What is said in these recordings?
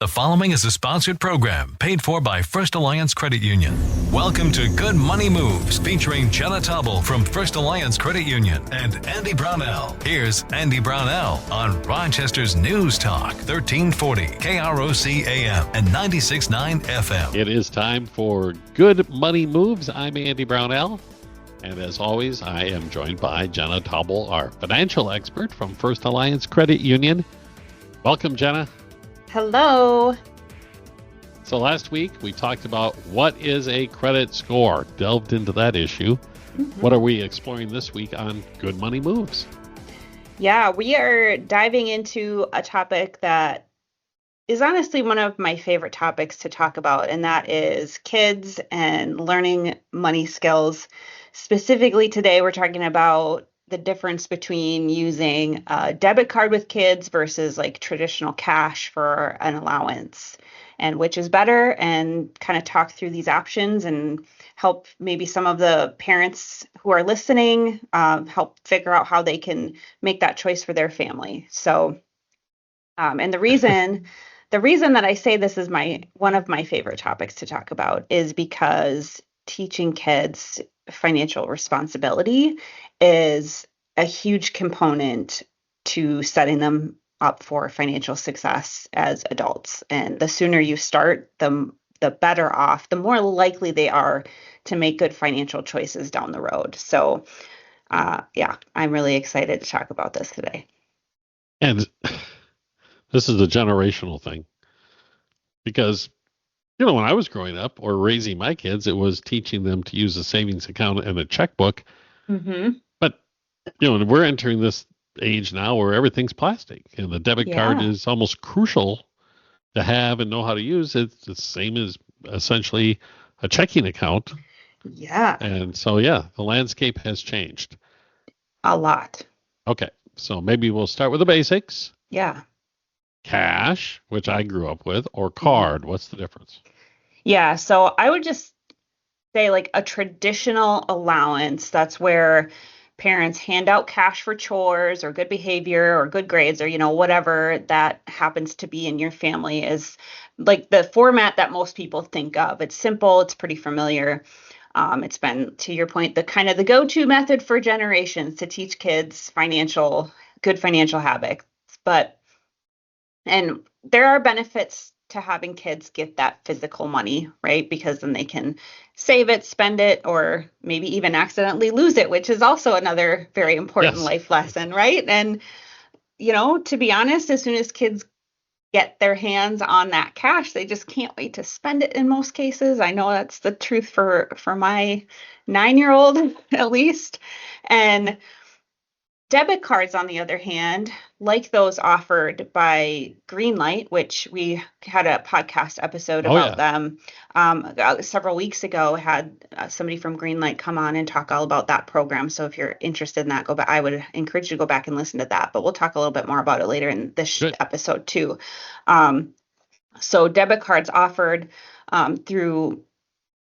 The following is a sponsored program paid for by First Alliance Credit Union. Welcome to Good Money Moves, featuring Jenna Taubel from First Alliance Credit Union and Andy Brownell. Here's Andy Brownell on Rochester's News Talk, 1340 KROC AM and 96.9 FM. It is time for Good Money Moves. I'm Andy Brownell. And as always, I am joined by Jenna Taubel, our financial expert from First Alliance Credit Union. Welcome, Jenna. Hello. So last week we talked about what is a credit score, delved into that issue. What are we exploring this week on Good Money Moves? Yeah, we are diving into a topic that is honestly one of my favorite topics to talk about, and that is kids and learning money skills. Specifically today, we're talking about the difference between using a debit card with kids versus like traditional cash for an allowance, and which is better, and kind of talk through these options and help maybe some of the parents who are listening help figure out how they can make that choice for their family. So, and the reason that I say this is one of my favorite topics to talk about is because teaching kids financial responsibility is a huge component to setting them up for financial success as adults. And the sooner you start, the better off, the more likely they are to make good financial choices down the road. So, I'm really excited to talk about this today. And this is a generational thing. Because, when I was growing up or raising my kids, it was teaching them to use a savings account and a checkbook. Mm-hmm. But, we're entering this age now where everything's plastic, and the debit card is almost crucial to have and know how to use. It's the same as essentially a checking account. Yeah. And so, the landscape has changed. A lot. Okay. So maybe we'll start with the basics. Yeah. Cash, which I grew up with, or card. What's the difference? Yeah. So I would just say like a traditional allowance, that's where parents hand out cash for chores or good behavior or good grades or, whatever that happens to be in your family, is like the format that most people think of. It's simple. It's pretty familiar. It's been, to your point, the go-to method for generations to teach kids good financial habits. And there are benefits to having kids get that physical money, right? Because then they can save it, spend it, or maybe even accidentally lose it, which is also another very important life lesson, right? And, to be honest, as soon as kids get their hands on that cash, they just can't wait to spend it in most cases. I know that's the truth for my 9-year-old, at least. And debit cards, on the other hand, like those offered by Greenlight, which we had a podcast episode about them several weeks ago, had somebody from Greenlight come on and talk all about that program. So if you're interested in that, go back. I would encourage you to go back and listen to that, but we'll talk a little bit more about it later in this episode too. So debit cards offered through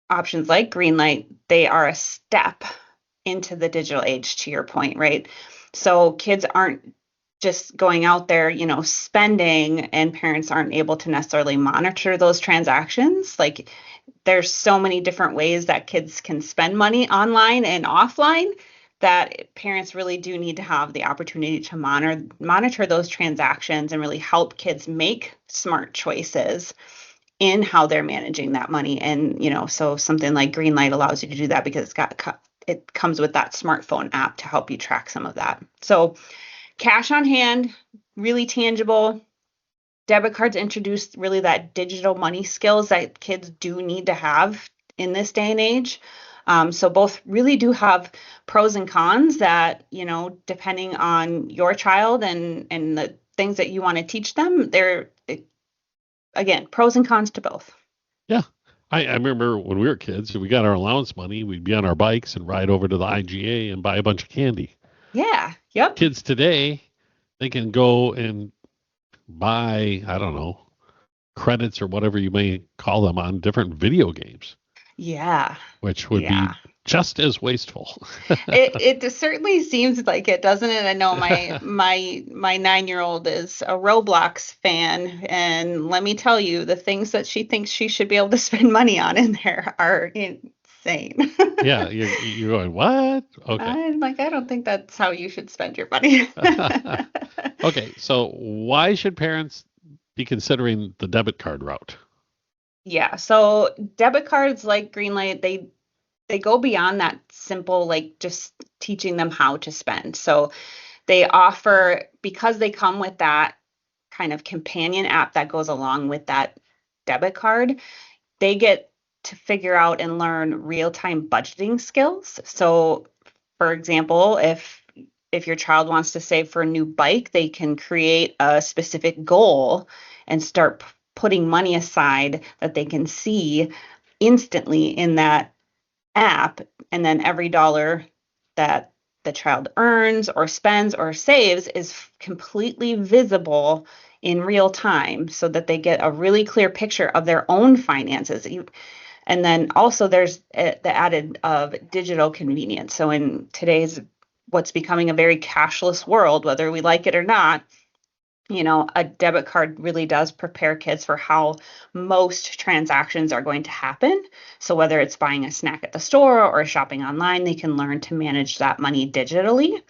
options like Greenlight, they are a step into the digital age, to your point, right? So kids aren't just going out there, spending, and parents aren't able to necessarily monitor those transactions. Like, there's so many different ways that kids can spend money online and offline that parents really do need to have the opportunity to monitor those transactions and really help kids make smart choices in how they're managing that money. And, so something like Greenlight allows you to do that because it comes with that smartphone app to help you track some of that. So cash on hand, really tangible. Debit cards introduced really that digital money skills that kids do need to have in this day and age. So both really do have pros and cons that, depending on your child and the things that you want to teach them, again, pros and cons to both. Yeah. I remember when we were kids, we got our allowance money, we'd be on our bikes and ride over to the IGA and buy a bunch of candy. Yeah. Yep. Kids today, they can go and buy, I don't know, credits or whatever you may call them on different video games. Yeah. Which would be just as wasteful. It certainly seems like it, doesn't it? I know my 9-year-old is a Roblox fan, and let me tell you, the things that she thinks she should be able to spend money on in there are insane. Yeah, you're going, what? Okay. I'm like, I don't think that's how you should spend your money. Okay, so why should parents be considering the debit card route? Yeah, so debit cards like Greenlight, they go beyond that simple, like just teaching them how to spend. So they offer, because they come with that kind of companion app that goes along with that debit card, they get to figure out and learn real-time budgeting skills. So, for example, if your child wants to save for a new bike, they can create a specific goal and start putting money aside that they can see instantly in that app. And then every dollar that the child earns or spends or saves is completely visible in real time, so that they get a really clear picture of their own finances. And then also there's the added of digital convenience. So in today's what's becoming a very cashless world, whether we like it or not, a debit card really does prepare kids for how most transactions are going to happen. So whether it's buying a snack at the store or shopping online, they can learn to manage that money digitally.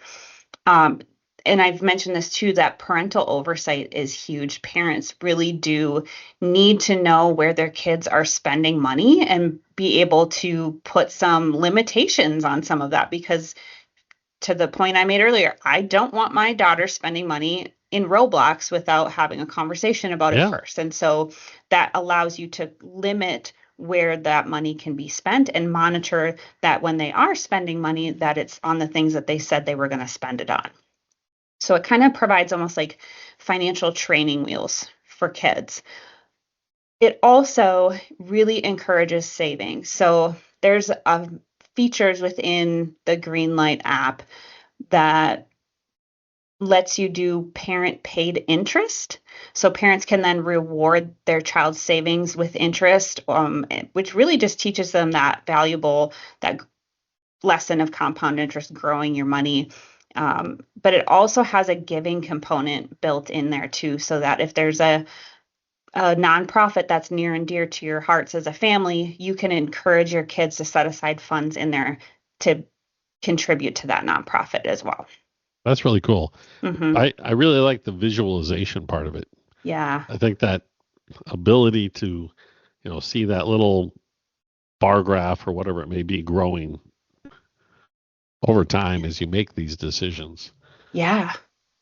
And I've mentioned this too, that parental oversight is huge. Parents really do need to know where their kids are spending money and be able to put some limitations on some of that, because to the point I made earlier, I don't want my daughter spending money in Roblox without having a conversation about it first. And so that allows you to limit where that money can be spent and monitor that when they are spending money, that it's on the things that they said they were going to spend it on. So it kind of provides almost like financial training wheels for kids. It also really encourages saving. So there's features within the Greenlight app that lets you do parent paid interest. So parents can then reward their child's savings with interest, which really just teaches them that lesson of compound interest, growing your money. But it also has a giving component built in there too, so that if there's a nonprofit that's near and dear to your hearts as a family, you can encourage your kids to set aside funds in there to contribute to that nonprofit as well. That's really cool. Mm-hmm. I really like the visualization part of it. Yeah. I think that ability to, see that little bar graph or whatever it may be growing over time as you make these decisions. Yeah.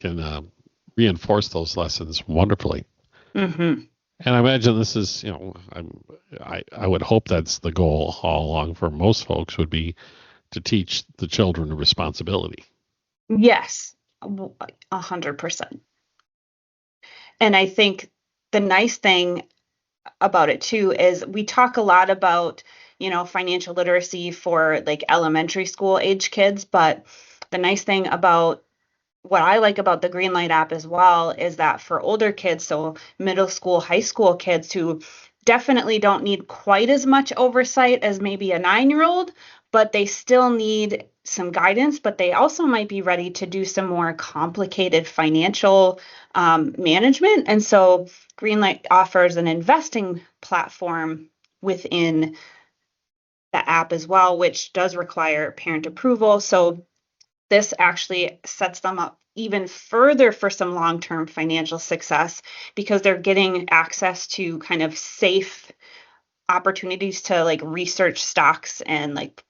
Can reinforce those lessons wonderfully. Mm-hmm. And I imagine this is, I would hope that's the goal all along for most folks, would be to teach the children responsibility. Yes, 100%. And I think the nice thing about it too is we talk a lot about, financial literacy for like elementary school age kids, but the nice thing about what I like about the Greenlight app as well is that for older kids, so middle school, high school kids who definitely don't need quite as much oversight as maybe a 9-year-old, but they still need some guidance, but they also might be ready to do some more complicated financial management. And so Greenlight offers an investing platform within the app as well, which does require parent approval. So this actually sets them up even further for some long-term financial success, because they're getting access to kind of safe opportunities to like research stocks and like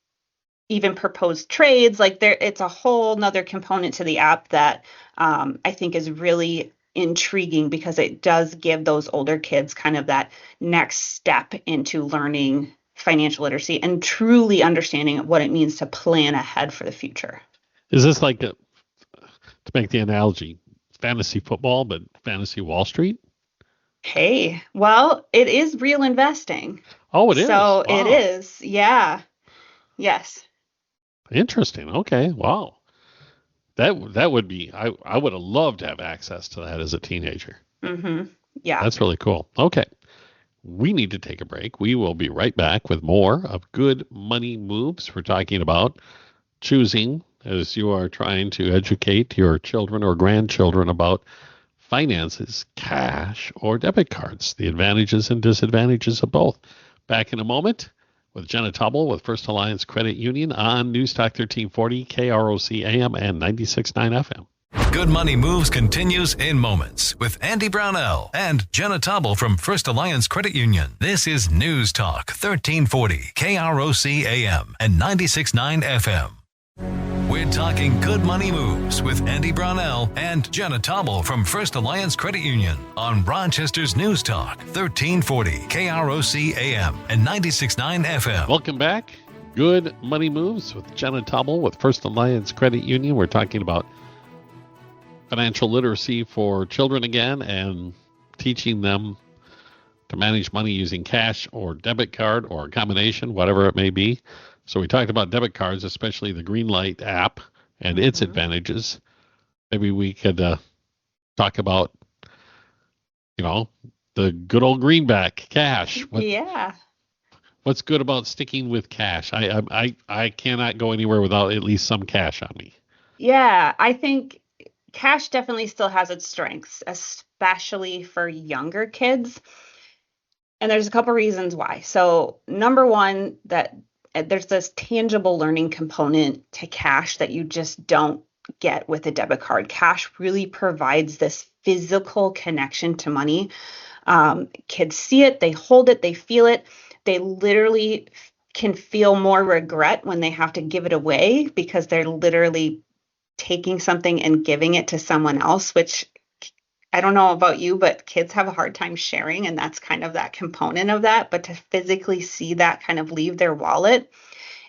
even propose trades. Like it's a whole nother component to the app that I think is really intriguing, because it does give those older kids kind of that next step into learning financial literacy and truly understanding what it means to plan ahead for the future. Is this like, to make the analogy, fantasy football, but fantasy Wall Street? Hey, well, it is real investing. Oh, it is. So Wow. it is. Yeah. Yes. Interesting. Okay. Wow. That would be, I would have loved to have access to that as a teenager. Mm-hmm. Yeah. That's really cool. Okay. We need to take a break. We will be right back with more of Good Money Moves. We're talking about choosing, as you are trying to educate your children or grandchildren about finances, cash or debit cards, the advantages and disadvantages of both. Back in a moment with Jenna Taubel with First Alliance Credit Union on News Talk 1340, KROC AM and 96.9 FM. Good Money Moves continues in moments with Andy Brownell and Jenna Taubel from First Alliance Credit Union. This is News Talk 1340, KROC AM and 96.9 FM. We're talking Good Money Moves with Andy Brownell and Jenna Taubel from First Alliance Credit Union on Rochester's News Talk 1340, KROC AM and 96.9 FM. Welcome back. Good Money Moves with Jenna Taubel with First Alliance Credit Union. We're talking about financial literacy for children again and teaching them to manage money using cash or debit card or a combination, whatever it may be. So we talked about debit cards, especially the Greenlight app and its advantages. Maybe we could talk about, the good old greenback cash. What's good about sticking with cash? I cannot go anywhere without at least some cash on me. Yeah, I think cash definitely still has its strengths, especially for younger kids. And there's a couple reasons why. So number one, that there's this tangible learning component to cash that you just don't get with a debit card. Cash really provides this physical connection to money. Kids see it, they hold it, they feel it. They literally can feel more regret when they have to give it away because they're literally taking something and giving it to someone else, which I don't know about you, but kids have a hard time sharing, and that's kind of that component of that. But to physically see that kind of leave their wallet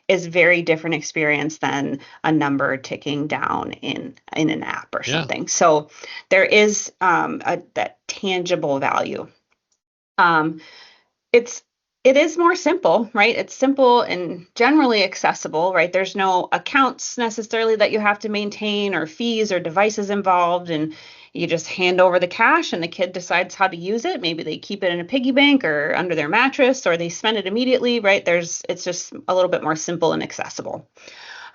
is very different experience than a number ticking down in an app or something. Yeah. So there is that tangible value. It is more simple, right? It's simple and generally accessible, right? There's no accounts necessarily that you have to maintain or fees or devices involved. And you just hand over the cash and the kid decides how to use it. Maybe they keep it in a piggy bank or under their mattress, or they spend it immediately, right? It's just a little bit more simple and accessible.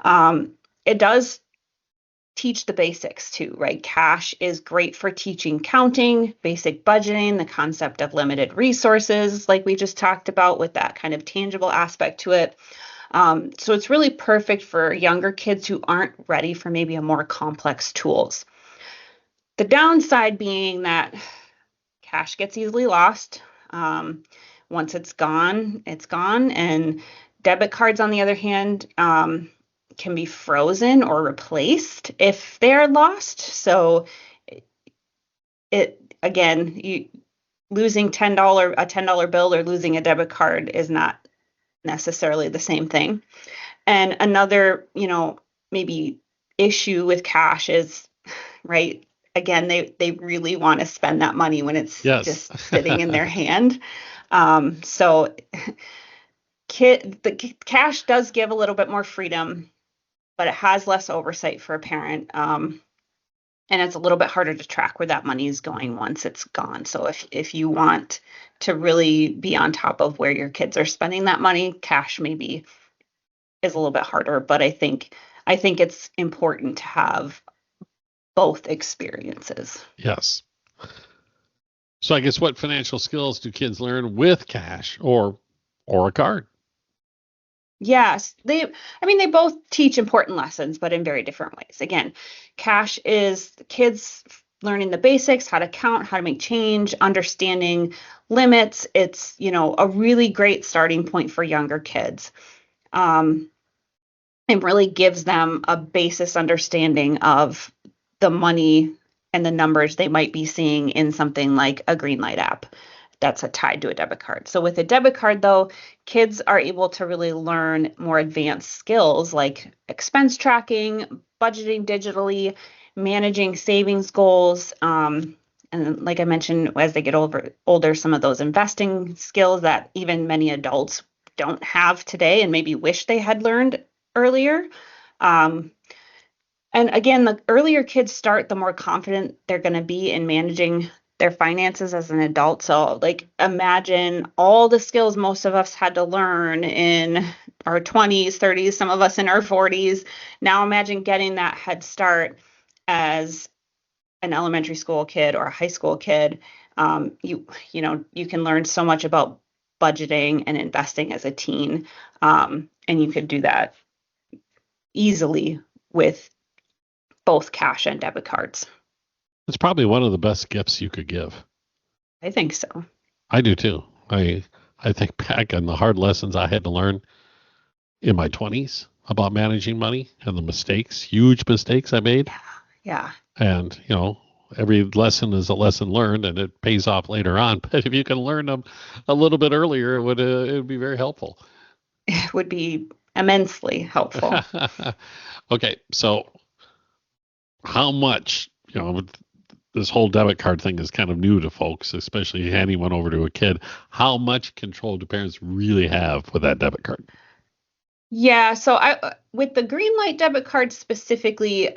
It does teach the basics too, right? Cash is great for teaching counting, basic budgeting, the concept of limited resources, like we just talked about, with that kind of tangible aspect to it. So it's really perfect for younger kids who aren't ready for maybe a more complex tools. The downside being that cash gets easily lost. Once it's gone, it's gone. And debit cards, on the other hand, can be frozen or replaced if they're lost. So losing a $10 bill or losing a debit card is not necessarily the same thing. And another, maybe issue with cash is, right, again, they really want to spend that money when it's just sitting in their hand. So the cash does give a little bit more freedom, but it has less oversight for a parent. And it's a little bit harder to track where that money is going once it's gone. So if you want to really be on top of where your kids are spending that money, cash maybe is a little bit harder. But I think it's important to have both experiences. Yes. So I guess what financial skills do kids learn with cash or a card? Yes, they both teach important lessons, but in very different ways. Again, cash is kids learning the basics, how to count, how to make change, understanding limits. It's, a really great starting point for younger kids. It really gives them a basis understanding of the money and the numbers they might be seeing in something like a Greenlight app that's tied to a debit card. So with a debit card, though, kids are able to really learn more advanced skills like expense tracking, budgeting digitally, managing savings goals, and like I mentioned, as they get older, some of those investing skills that even many adults don't have today and maybe wish they had learned earlier. And again, the earlier kids start, the more confident they're going to be in managing their finances as an adult. So like imagine all the skills most of us had to learn in our 20s, 30s, some of us in our 40s. Now imagine getting that head start as an elementary school kid or a high school kid. You can learn so much about budgeting and investing as a teen. And you could do that easily with both cash and debit cards. It's probably one of the best gifts you could give. I think so. I do too. I think back on the hard lessons I had to learn in my 20s about managing money and the huge mistakes I made. Yeah. And, every lesson is a lesson learned and it pays off later on. But if you can learn them a little bit earlier, it would be very helpful. It would be immensely helpful. Okay. So how much, this whole debit card thing is kind of new to folks, especially handing one over to a kid. How much control do parents really have with that debit card? Yeah, so with the Greenlight debit card specifically,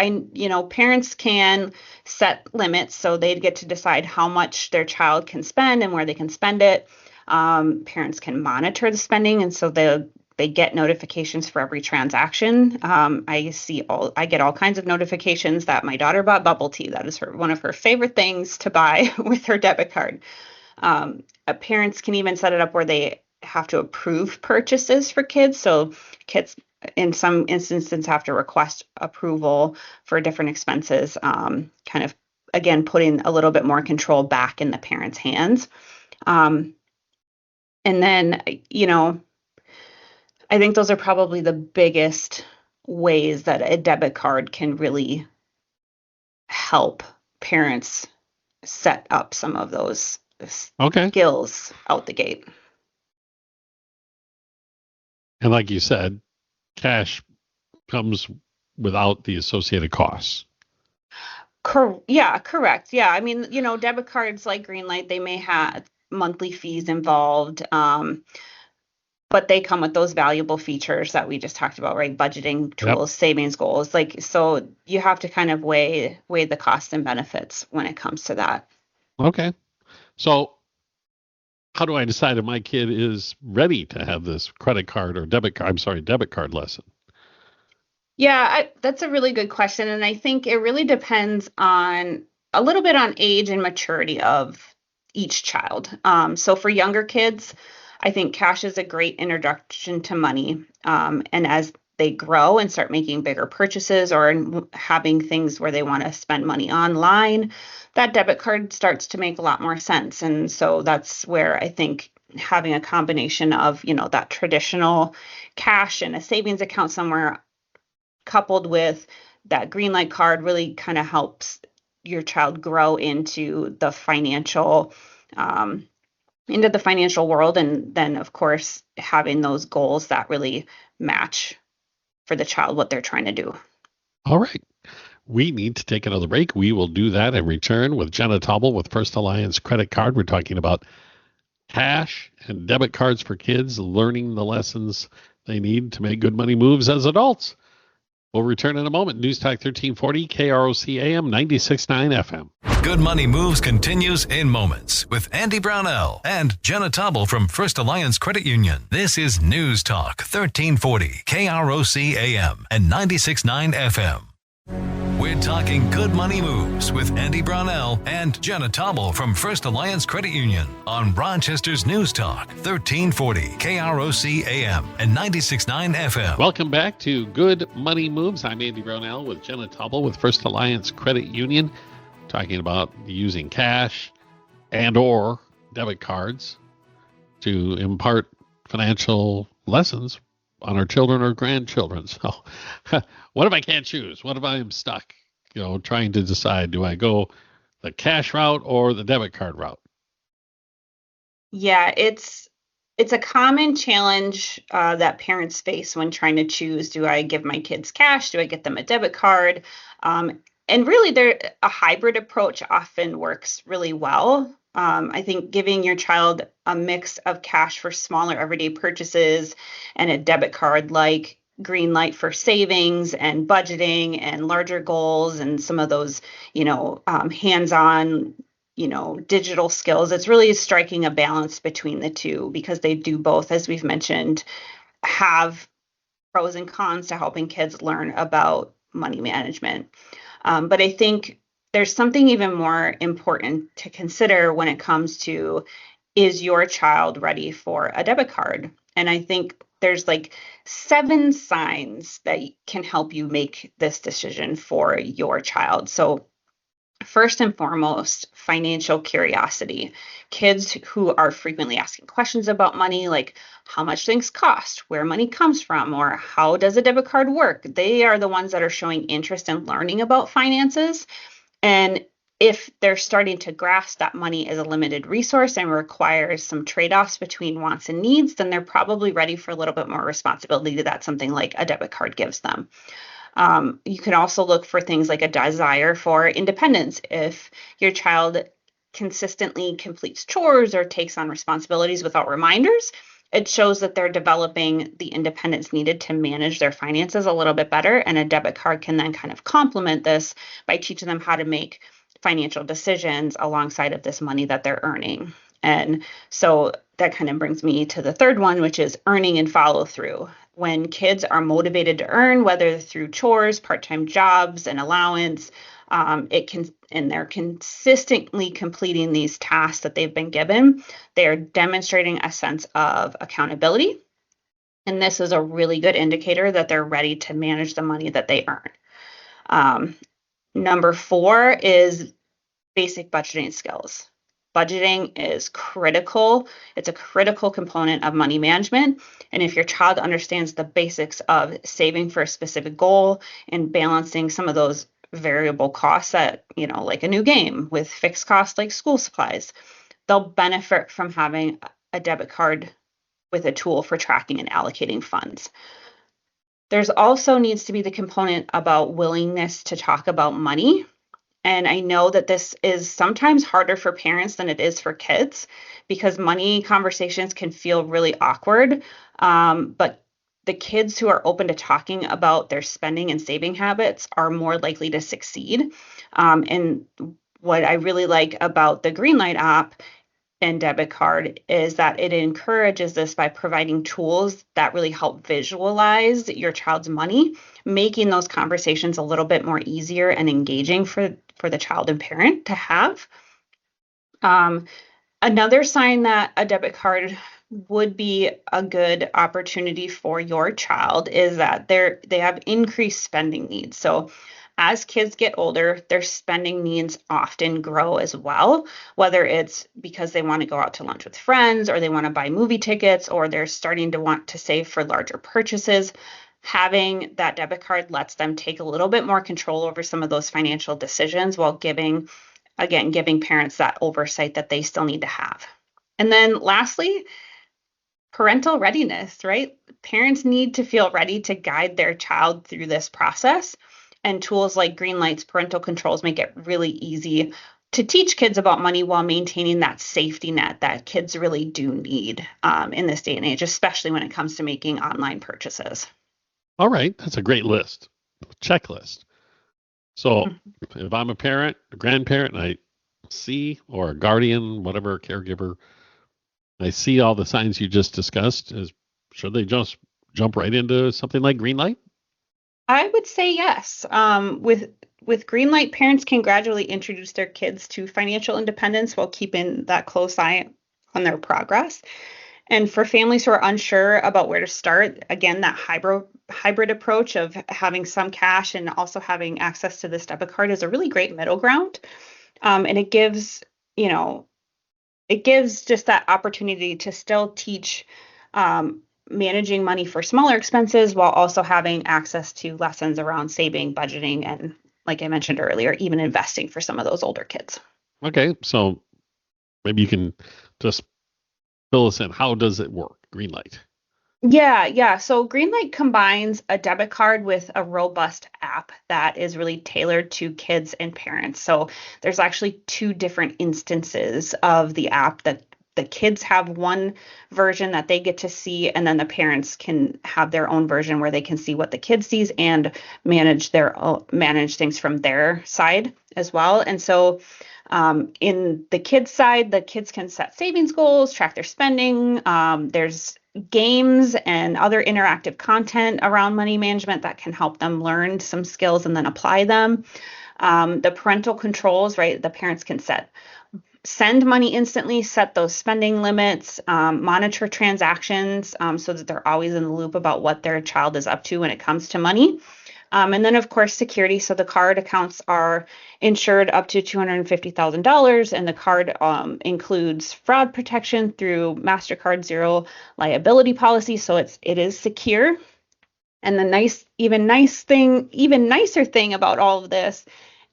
parents can set limits, so they'd get to decide how much their child can spend and where they can spend it. Parents can monitor the spending, and so they get notifications for every transaction. I get all kinds of notifications that my daughter bought bubble tea. That is one of her favorite things to buy with her debit card. Parents can even set it up where they have to approve purchases for kids. So kids in some instances have to request approval for different expenses, kind of, again, putting a little bit more control back in the parents' hands. And then, I think those are probably the biggest ways that a debit card can really help parents set up some of those skills out the gate. And like you said, cash comes without the associated costs. Yeah, correct. Yeah, I mean, debit cards like Greenlight, they may have monthly fees involved, but they come with those valuable features that we just talked about, right? Budgeting tools, savings goals. So you have to kind of weigh the costs and benefits when it comes to that. Okay. So how do I decide if my kid is ready to have this debit card lesson? Yeah, that's a really good question. And I think it really depends a little bit on age and maturity of each child. So for younger kids, I think cash is a great introduction to money. And as they grow and start making bigger purchases or having things where they want to spend money online, that debit card starts to make a lot more sense. And so that's where I think having a combination of, that traditional cash and a savings account somewhere coupled with that Greenlight card really kind of helps your child grow into the financial world. And then, of course, having those goals that really match for the child what they're trying to do. All right. We need to take another break. We will do that in return with Jenna Taubel with First Alliance Credit Card. We're talking about cash and debit cards for kids, learning the lessons they need to make good money moves as adults. We'll return in a moment. News Talk 1340, KROC AM, 96.9 FM. Good Money Moves continues in moments with Andy Brownell and Jenna Taubel from First Alliance Credit Union. This is News Talk 1340, KROC AM and 96.9 FM. We're talking good money moves with Andy Brownell and Jenna Taubel from First Alliance Credit Union on Rochester's News Talk 1340 KROC AM and 96.9 FM. Welcome back to Good Money Moves. I'm Andy Brownell with Jenna Taubel with First Alliance Credit Union, talking about using cash and or debit cards to impart financial lessons on our children or grandchildren. So what if I can't choose? What if I am stuck, trying to decide, do I go the cash route or the debit card route? Yeah, it's a common challenge that parents face when trying to choose, do I give my kids cash? Do I get them a debit card? And really, a hybrid approach often works really well. I think giving your child a mix of cash for smaller everyday purchases and a debit card like Greenlight for savings and budgeting and larger goals and some of those, hands-on, digital skills. It's really striking a balance between the two because they do both, as we've mentioned, have pros and cons to helping kids learn about money management. But I think there's something even more important to consider when it comes to, is your child ready for a debit card? And I think there's like 7 signs that can help you make this decision for your child. So first and foremost, financial curiosity. Kids who are frequently asking questions about money, like how much things cost, where money comes from, or how does a debit card work? They are the ones that are showing interest in learning about finances. And if they're starting to grasp that money is a limited resource and requires some trade-offs between wants and needs, then they're probably ready for a little bit more responsibility that something like a debit card gives them. You can also look for things like a desire for independence. If your child consistently completes chores or takes on responsibilities without reminders, it shows that they're developing the independence needed to manage their finances a little bit better. And a debit card can then kind of complement this by teaching them how to make financial decisions alongside of this money that they're earning. And so that kind of brings me to the third one, which is earning and follow through. When kids are motivated to earn, whether through chores, part-time jobs, and allowance, and they're consistently completing these tasks that they've been given, they are demonstrating a sense of accountability. And this is a really good indicator that they're ready to manage the money that they earn. Number 4 is basic budgeting skills. Budgeting is critical. It's a critical component of money management. And if your child understands the basics of saving for a specific goal and balancing some of those variable costs that, like a new game with fixed costs like school supplies, they'll benefit from having a debit card with a tool for tracking and allocating funds. There's also needs to be the component about willingness to talk about money. And I know that this is sometimes harder for parents than it is for kids because money conversations can feel really awkward. But the kids who are open to talking about their spending and saving habits are more likely to succeed. And what I really like about the Greenlight app and debit card is that it encourages this by providing tools that really help visualize your child's money, making those conversations a little bit more easier and engaging for the child and parent to have. Another sign that a debit card would be a good opportunity for your child is that they have increased spending needs. So as kids get older, their spending needs often grow as well, whether it's because they want to go out to lunch with friends or they want to buy movie tickets or they're starting to want to save for larger purchases. Having that debit card lets them take a little bit more control over some of those financial decisions while giving parents that oversight that they still need to have. And then lastly, parental readiness, right? Parents need to feel ready to guide their child through this process. And tools like Greenlight's parental controls make it really easy to teach kids about money while maintaining that safety net that kids really do need in this day and age, especially when it comes to making online purchases. All right. That's a great list, checklist. So if I'm a parent, a grandparent, and I see, or a guardian, whatever, caregiver, I see all the signs you just discussed, should they just jump right into something like Greenlight? I would say yes. With Greenlight, parents can gradually introduce their kids to financial independence while keeping that close eye on their progress. And for families who are unsure about where to start, again, that hybrid approach of having some cash and also having access to this debit card is a really great middle ground. And it gives just that opportunity to still teach managing money for smaller expenses while also having access to lessons around saving, budgeting, and like I mentioned earlier, even investing for some of those older kids. Okay, so maybe you can just fill us in. How does it work, Greenlight? Yeah. So Greenlight combines a debit card with a robust app that is really tailored to kids and parents. So there's actually 2 different instances of the app that the kids have one version that they get to see, and then the parents can have their own version where they can see what the kid sees and manage things from their side as well. And so in the kids side, the kids can set savings goals, track their spending. There's games and other interactive content around money management that can help them learn some skills and then apply them. The parental controls, right? The parents can send money instantly, set those spending limits, monitor transactions so that they're always in the loop about what their child is up to when it comes to money. And then, of course, security. So the card accounts are insured up to $250,000, and the card includes fraud protection through MasterCard zero liability policy. So it is secure. And the even nicer thing about all of this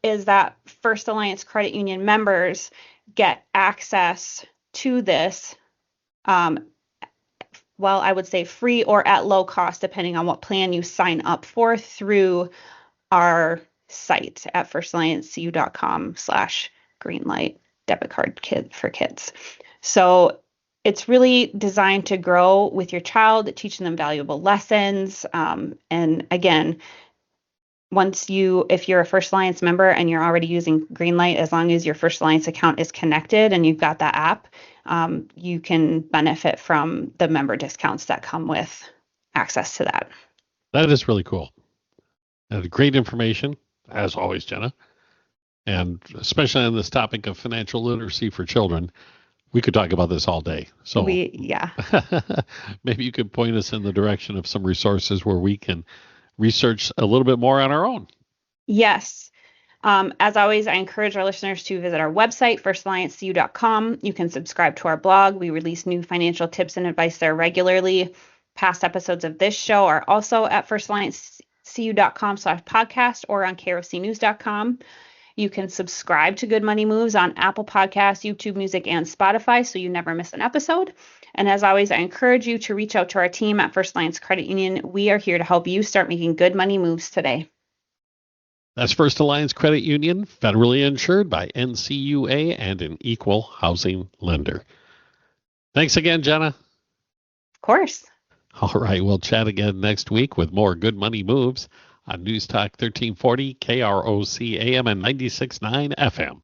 is that First Alliance Credit Union members get access to this, I would say free or at low cost, depending on what plan you sign up for through our site at firstalliancecu.com/Greenlight debit card for kids. So it's really designed to grow with your child, teaching them valuable lessons. And again, if you're a First Alliance member and you're already using Greenlight, as long as your First Alliance account is connected and you've got that app, you can benefit from the member discounts that come with access to that. That is really cool. And great information, as always, Jenna. And especially on this topic of financial literacy for children, we could talk about this all day. So maybe you could point us in the direction of some resources where we can research a little bit more on our own. Yes. As always, I encourage our listeners to visit our website, firstalliancecu.com. You can subscribe to our blog. We release new financial tips and advice there regularly. Past episodes of this show are also at firstalliancecu.com/podcast or on krocnews.com. You can subscribe to Good Money Moves on Apple Podcasts, YouTube Music, and Spotify so you never miss an episode. And as always, I encourage you to reach out to our team at First Alliance Credit Union. We are here to help you start making good money moves today. That's First Alliance Credit Union, federally insured by NCUA and an equal housing lender. Thanks again, Jenna. Of course. All right, we'll chat again next week with more Good Money Moves on News Talk 1340, KROC AM and 96.9 FM.